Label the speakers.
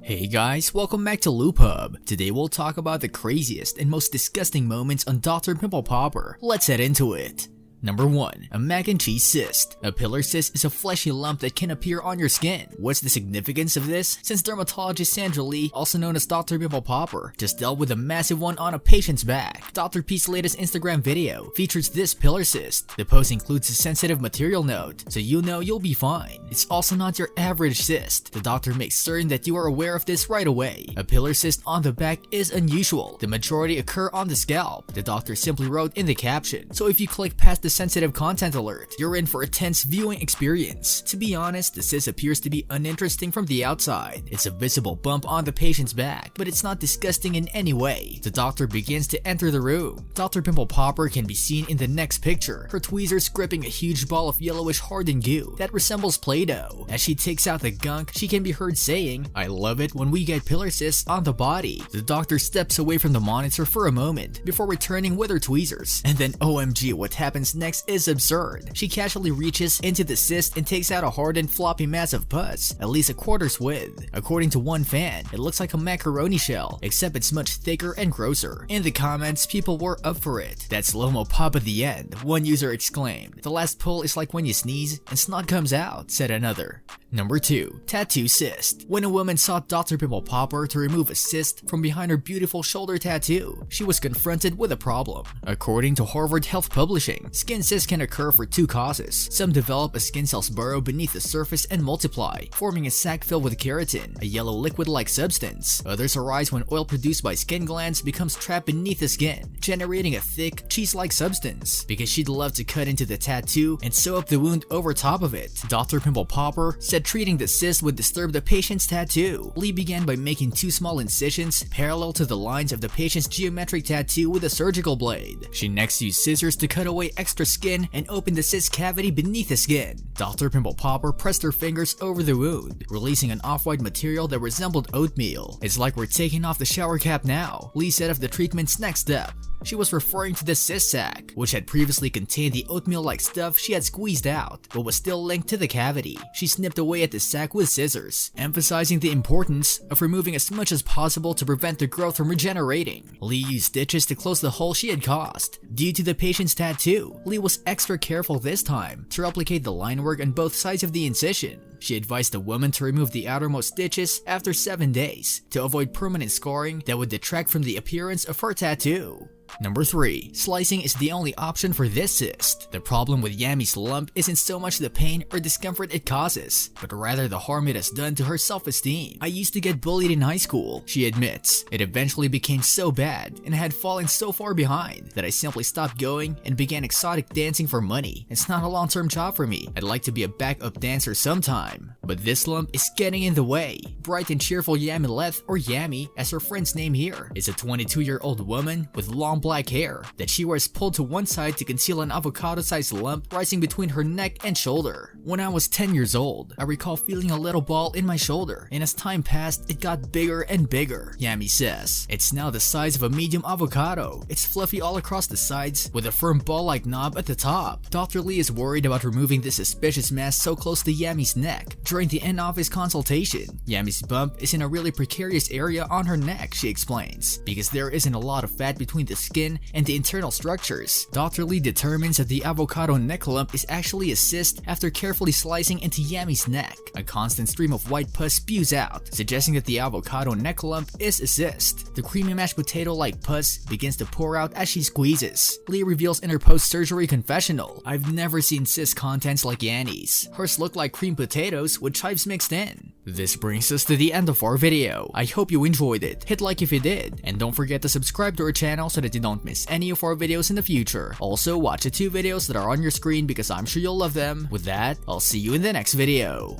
Speaker 1: Hey guys, welcome back to LoopHub. Today we'll talk about the craziest and most disgusting moments on Dr. Pimple Popper. Let's head into it. Number 1. A Mac Cheese Cyst. A pillar cyst is a fleshy lump that can appear on your skin. What's the significance of this? Since dermatologist Sandra Lee, also known as Dr. Pimple Popper, just dealt with a massive one on a patient's back. Dr. P's latest Instagram video features this pillar cyst. The post includes a sensitive material note, so you know you'll be fine. It's also not your average cyst. The doctor makes certain that you are aware of this right away. A pillar cyst on the back is unusual. The majority occur on the scalp. The doctor simply wrote in the caption, so if you click past the sensitive content alert, you're in for a tense viewing experience. To be honest, the cyst appears to be uninteresting from the outside. It's a visible bump on the patient's back, but it's not disgusting in any way. The doctor begins to enter the room. Dr. Pimple Popper can be seen in the next picture, her tweezers gripping a huge ball of yellowish hardened goo that resembles Play-Doh. As she takes out the gunk, she can be heard saying, "I love it when we get pillar cysts on the body." The doctor steps away from the monitor for a moment before returning with her tweezers, and then OMG, what happens next is absurd. She casually reaches into the cyst and takes out a hardened floppy mass of pus, at least a quarter's width. According to one fan, it looks like a macaroni shell, except it's much thicker and grosser. In the comments, people were up for it. "That slow-mo pop at the end," one user exclaimed. "The last pull is like when you sneeze and snot comes out," said another. Number 2. Tattoo Cyst. When a woman sought Dr. Pimple Popper to remove a cyst from behind her beautiful shoulder tattoo, she was confronted with a problem. According to Harvard Health Publishing, skin cysts can occur for two causes. Some develop as skin cells burrow beneath the surface and multiply, forming a sac filled with keratin, a yellow liquid-like substance. Others arise when oil produced by skin glands becomes trapped beneath the skin, generating a thick, cheese-like substance. Because she'd love to cut into the tattoo and sew up the wound over top of it, Dr. Pimple Popper said treating the cyst would disturb the patient's tattoo. Lee began by making two small incisions parallel to the lines of the patient's geometric tattoo with a surgical blade. She next used scissors to cut away extra skin and open the cyst cavity beneath the skin. Dr. Pimple Popper pressed her fingers over the wound, releasing an off-white material that resembled oatmeal. "It's like we're taking off the shower cap now," Lee said of the treatment's next step. She was referring to the cyst sac, which had previously contained the oatmeal-like stuff she had squeezed out, but was still linked to the cavity. She snipped away at the sac with scissors, emphasizing the importance of removing as much as possible to prevent the growth from regenerating. Lee used stitches to close the hole she had caused. Due to the patient's tattoo, Lee was extra careful this time to replicate the line work on both sides of the incision. She advised the woman to remove the outermost stitches after 7 days to avoid permanent scarring that would detract from the appearance of her tattoo. Number 3. Slicing is the only option for this cyst. The problem with Yammy's lump isn't so much the pain or discomfort it causes, but rather the harm it has done to her self-esteem. "I used to get bullied in high school," she admits. "It eventually became so bad and I had fallen so far behind that I simply stopped going and began exotic dancing for money. It's not a long-term job for me. I'd like to be a backup dancer sometime, but this lump is getting in the way." Bright and cheerful Yammy Leth, or Yammy as her friend's name here, is a 22-year-old woman with long black hair that she wears pulled to one side to conceal an avocado-sized lump rising between her neck and shoulder. "When I was 10 years old, I recall feeling a little ball in my shoulder, and as time passed, it got bigger and bigger," Yammy says. "It's now the size of a medium avocado. It's fluffy all across the sides with a firm ball-like knob at the top." Dr. Lee is worried about removing this suspicious mass so close to Yammy's neck during the in-office consultation. "Yammy's bump is in a really precarious area on her neck," she explains, "because there isn't a lot of fat between the skin and the internal structures." Dr. Lee determines that the avocado neck lump is actually a cyst after carefully slicing into Yammy's neck. A constant stream of white pus spews out, suggesting that the avocado neck lump is a cyst. The creamy mashed potato-like pus begins to pour out as she squeezes. Lee reveals in her post-surgery confessional, "I've never seen cyst contents like Yanny's. Hers look like cream potatoes with chives mixed in." This brings us to the end of our video. I hope you enjoyed it. Hit like if you did, and don't forget to subscribe to our channel so that you don't miss any of our videos in the future. Also, watch the 2 videos that are on your screen because I'm sure you'll love them. With that, I'll see you in the next video.